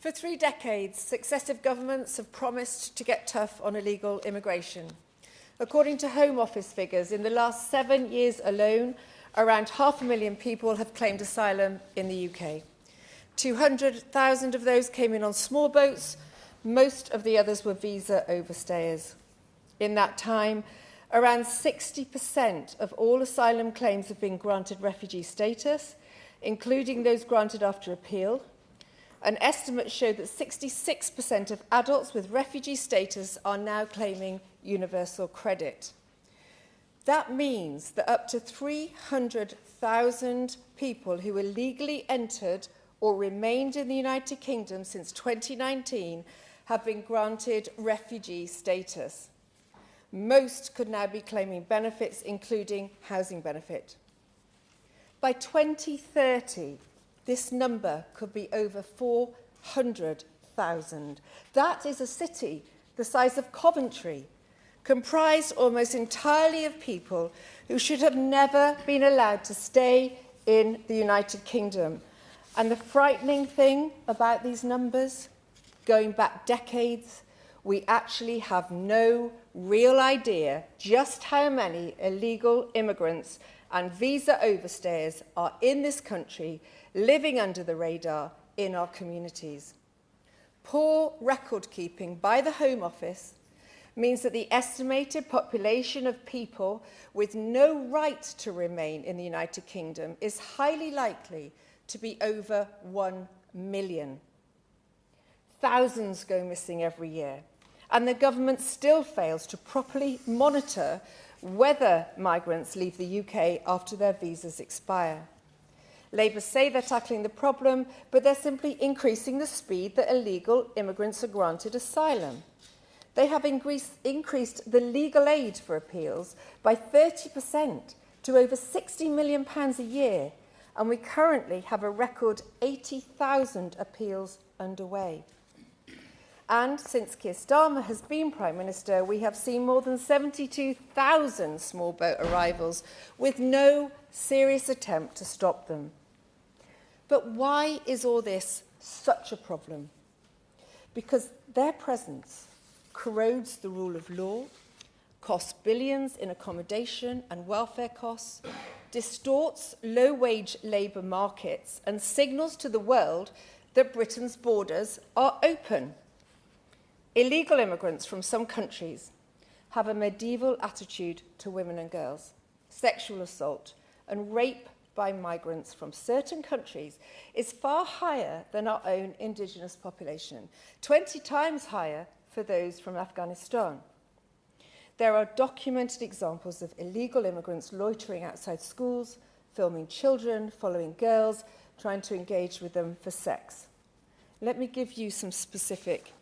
For 3 decades, successive governments have promised to get tough on illegal immigration. According to Home Office figures, in the last 7 years alone, around 500,000 people have claimed asylum in the UK. 200,000 of those came in on small boats. Most of the others were visa overstayers. In that time, around 60% of all asylum claims have been granted refugee status, including those granted after appeal. An estimate showed that 66% of adults with refugee status are now claiming universal credit. That means that up to 300,000 people who illegally entered or remained in the United Kingdom since 2019 have been granted refugee status. Most could now be claiming benefits, including housing benefit. By 2030, this number could be over 400,000. That is a city the size of Coventry, comprised almost entirely of people who should have never been allowed to stay in the United Kingdom. And the frightening thing about these numbers, going back decades, we actually have no real idea just how many illegal immigrants and visa overstayers are in this country, living under the radar in our communities. Poor record keeping by the Home Office means that the estimated population of people with no right to remain in the United Kingdom is highly likely to be over 1 million. Thousands go missing every year, and the government still fails to properly monitor whether migrants leave the UK after their visas expire. Labour say they're tackling the problem, but they're simply increasing the speed that illegal immigrants are granted asylum. They have increased the legal aid for appeals by 30% to over £60 million a year, and we currently have a record 80,000 appeals underway. And since Keir Starmer has been Prime Minister, we have seen more than 72,000 small boat arrivals with no serious attempt to stop them. But why is all this such a problem? Because their presence corrodes the rule of law, costs billions in accommodation and welfare costs, distorts low-wage labour markets, and signals to the world that Britain's borders are open. Illegal immigrants from some countries have a medieval attitude to women and girls. Sexual assault and rape by migrants from certain countries is far higher than our own indigenous population, 20 times higher for those from Afghanistan. There are documented examples of illegal immigrants loitering outside schools, filming children, following girls, trying to engage with them for sex. Let me give you some specific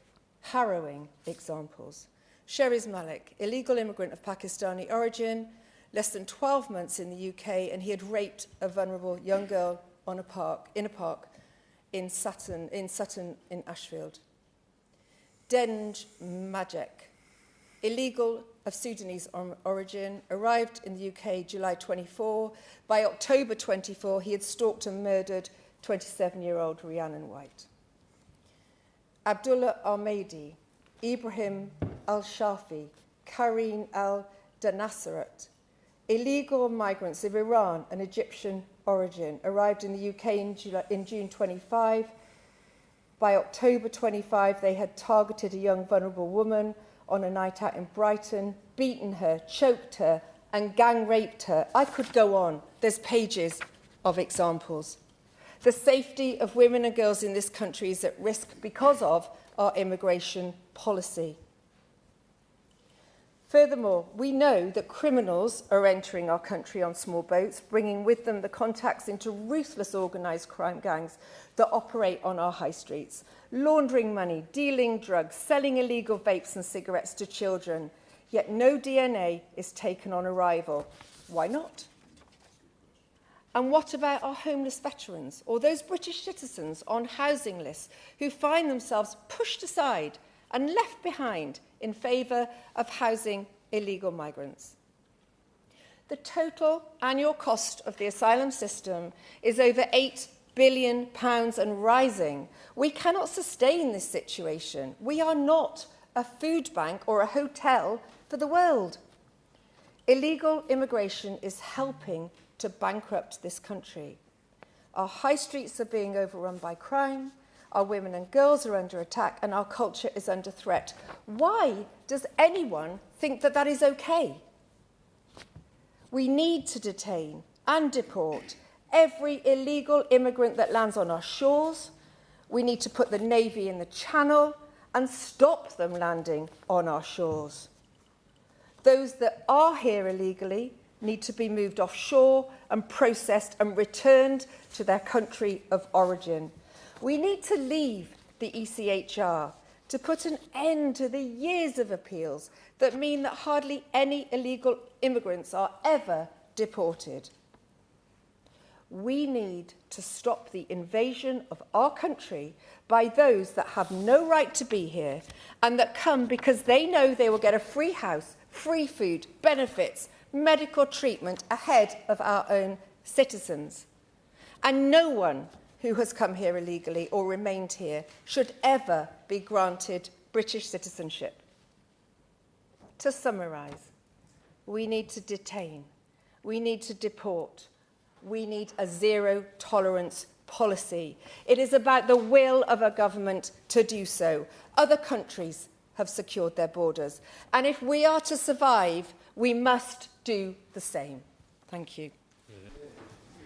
harrowing examples. Sheriz Malik, illegal immigrant of Pakistani origin, less than 12 months in the UK, and he had raped a vulnerable young girl in a park in Sutton in Ashfield. Denj Majek, illegal of Sudanese origin, arrived in the UK July 24. By October 24, he had stalked and murdered 27-year-old Rhiannon White. Abdullah Ahmadi, Ibrahim Al-Shafi, Kareen Al-Danassarat, illegal migrants of Iran and Egyptian origin, arrived in the UK in June 25. By October 25, they had targeted a young vulnerable woman on a night out in Brighton, beaten her, choked her, and gang raped her. I could go on. There's pages of examples. The safety of women and girls in this country is at risk because of our immigration policy. Furthermore, we know that criminals are entering our country on small boats, bringing with them the contacts into ruthless organised crime gangs that operate on our high streets, laundering money, dealing drugs, selling illegal vapes and cigarettes to children. Yet no DNA is taken on arrival. Why not? And what about our homeless veterans or those British citizens on housing lists who find themselves pushed aside and left behind in favour of housing illegal migrants? The total annual cost of the asylum system is over £8 billion and rising. We cannot sustain this situation. We are not a food bank or a hotel for the world. Illegal immigration is helping to bankrupt this country. Our high streets are being overrun by crime, our women and girls are under attack, and our culture is under threat. Why does anyone think that that is okay? We need to detain and deport every illegal immigrant that lands on our shores. We need to put the Navy in the Channel and stop them landing on our shores. Those that are here illegally need to be moved offshore and processed and returned to their country of origin. We need to leave the ECHR to put an end to the years of appeals that mean that hardly any illegal immigrants are ever deported. We need to stop the invasion of our country by those that have no right to be here and that come because they know they will get a free house, free food, benefits, medical treatment ahead of our own citizens. And no one who has come here illegally or remained here should ever be granted British citizenship. To summarise, we need to detain, we need to deport, we need a zero-tolerance policy. It is about the will of a government to do so. Other countries have secured their borders. And if we are to survive, we must do the same. Thank you.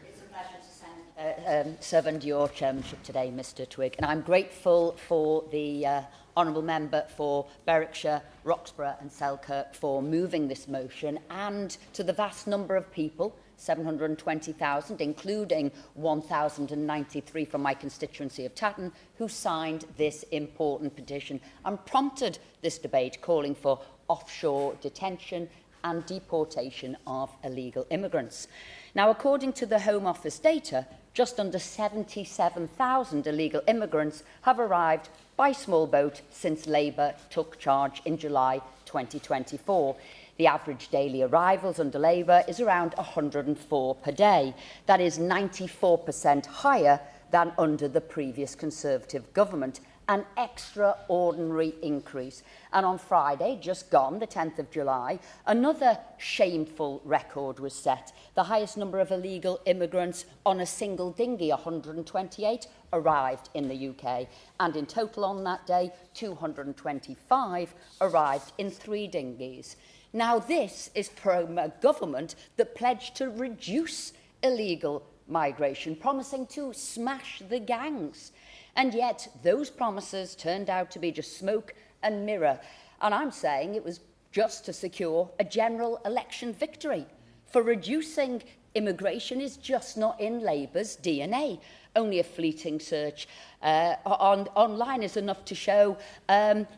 It's a pleasure to serve under your chairmanship today, Mr Twigg. And I'm grateful for the Honourable Member for Berwickshire, Roxburgh and Selkirk for moving this motion, and to the vast number of people, 720,000, including 1,093 from my constituency of Tatton, who signed this important petition and prompted this debate calling for offshore detention and deportation of illegal immigrants. Now, according to the Home Office data, just under 77,000 illegal immigrants have arrived by small boat since Labour took charge in July 2024. The average daily arrivals under Labour is around 104 per day. That is 94% higher than under the previous Conservative government, an extraordinary increase. And on Friday, just gone, the 10th of July, another shameful record was set. The highest number of illegal immigrants on a single dinghy, 128, arrived in the UK. And in total on that day, 225 arrived in 3 dinghies. Now, this is from a government that pledged to reduce illegal migration, promising to smash the gangs. And yet, those promises turned out to be just smoke and mirror. And I'm saying it was just to secure a general election victory. For reducing immigration is just not in Labour's DNA. Only a fleeting search online is enough to show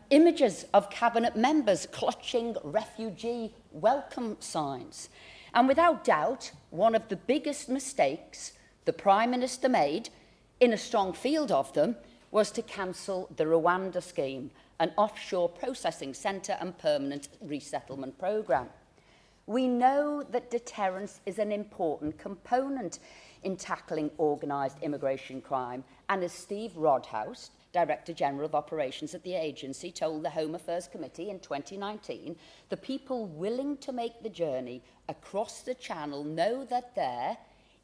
images of cabinet members clutching refugee welcome signs. And without doubt, one of the biggest mistakes the Prime Minister made, in a strong field of them, was to cancel the Rwanda scheme, an offshore processing centre and permanent resettlement programme. We know that deterrence is an important component in tackling organised immigration crime, and as Steve Rodhouse, Director General of Operations at the agency, told the Home Affairs Committee in 2019, the people willing to make the journey across the Channel know that there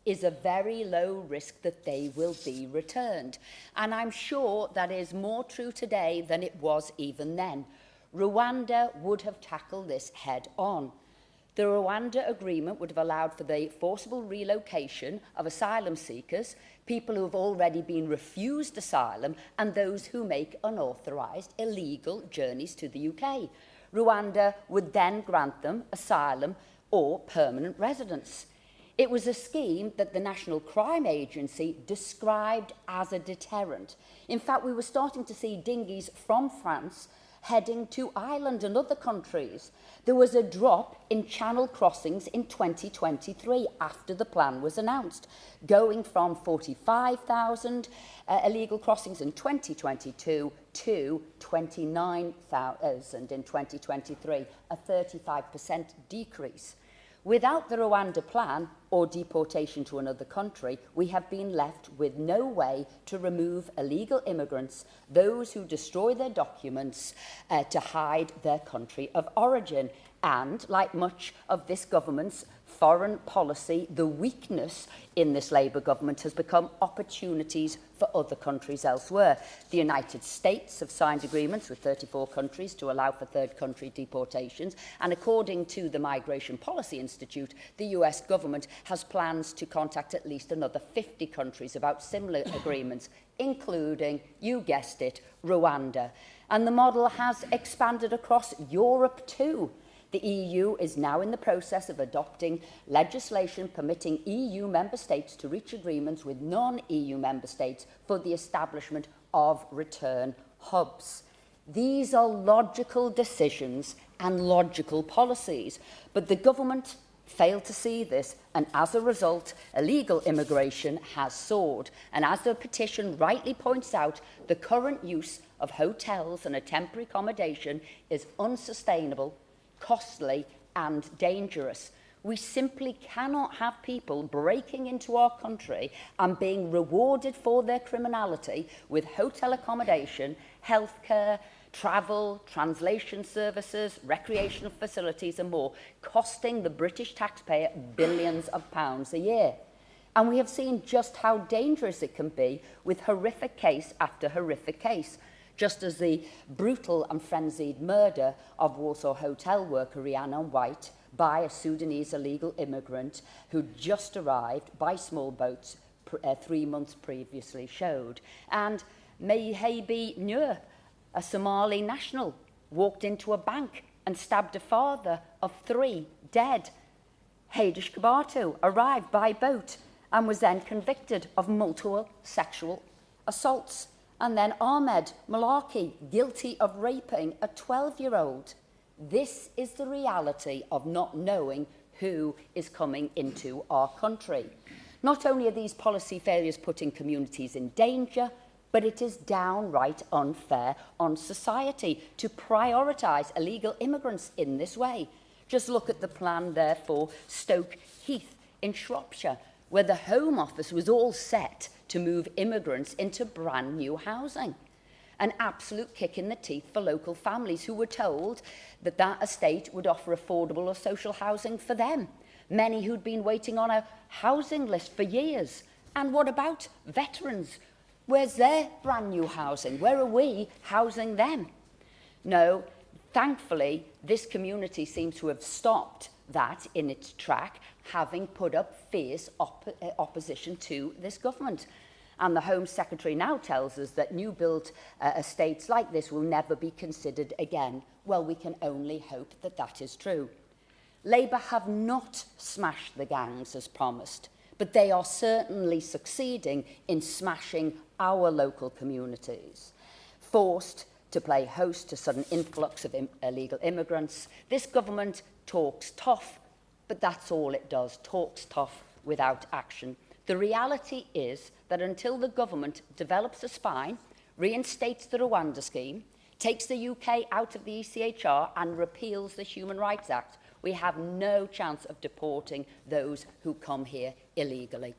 is a very low risk that they will be returned. And I'm sure that is more true today than it was even then. Rwanda would have tackled this head on. The Rwanda agreement would have allowed for the forcible relocation of asylum seekers, people who have already been refused asylum, and those who make unauthorised illegal journeys to the UK. Rwanda would then grant them asylum or permanent residence. It was a scheme that the National Crime Agency described as a deterrent. In fact, we were starting to see dinghies from France heading to Ireland and other countries. There was a drop in channel crossings in 2023 after the plan was announced, going from 45,000 illegal crossings in 2022 to 29,000 in 2023, a 35% decrease. Without the Rwanda plan, or deportation to another country, we have been left with no way to remove illegal immigrants, those who destroy their documents to hide their country of origin. And, like much of this government's foreign policy, the weakness in this Labour government has become opportunities for other countries elsewhere. The United States have signed agreements with 34 countries to allow for third country deportations, and according to the Migration Policy Institute, the US government has plans to contact at least another 50 countries about similar agreements, including, you guessed it, Rwanda. And the model has expanded across Europe too. The EU is now in the process of adopting legislation permitting EU member states to reach agreements with non-EU member states for the establishment of return hubs. These are logical decisions and logical policies, but the government failed to see this, and as a result, illegal immigration has soared. And as the petition rightly points out, the current use of hotels and a temporary accommodation is unsustainable, costly and dangerous. We simply cannot have people breaking into our country and being rewarded for their criminality with hotel accommodation, healthcare, travel, translation services, recreational facilities and more, costing the British taxpayer billions of pounds a year. And we have seen just how dangerous it can be with horrific case after horrific case. Just as the brutal and frenzied murder of Warsaw hotel worker Rhiannon White by a Sudanese illegal immigrant who just arrived by small boats 3 months previously showed. And Mehdi Nur, a Somali national, walked into a bank and stabbed a father of 3 dead. Hadish Kabatu arrived by boat and was then convicted of multiple sexual assaults. And then Ahmed Malaki, guilty of raping a 12-year-old. This is the reality of not knowing who is coming into our country. Not only are these policy failures putting communities in danger, but it is downright unfair on society to prioritise illegal immigrants in this way. Just look at the plan there for Stoke Heath in Shropshire, where the Home Office was all set to move immigrants into brand new housing. An absolute kick in the teeth for local families who were told that that estate would offer affordable or social housing for them. Many who'd been waiting on a housing list for years. And what about veterans? Where's their brand new housing? Where are we housing them? No, thankfully, this community seems to have stopped that in its track, having put up fierce opposition to this government. And the Home Secretary now tells us that new built estates like this will never be considered again. Well, we can only hope that that is true. Labour have not smashed the gangs as promised, but they are certainly succeeding in smashing our local communities. Forced to play host to sudden influx of illegal immigrants, this government talks tough, but that's all it does, talks tough without action. The reality is that until the government develops a spine, reinstates the Rwanda scheme, takes the UK out of the ECHR and repeals the Human Rights Act, we have no chance of deporting those who come here illegally.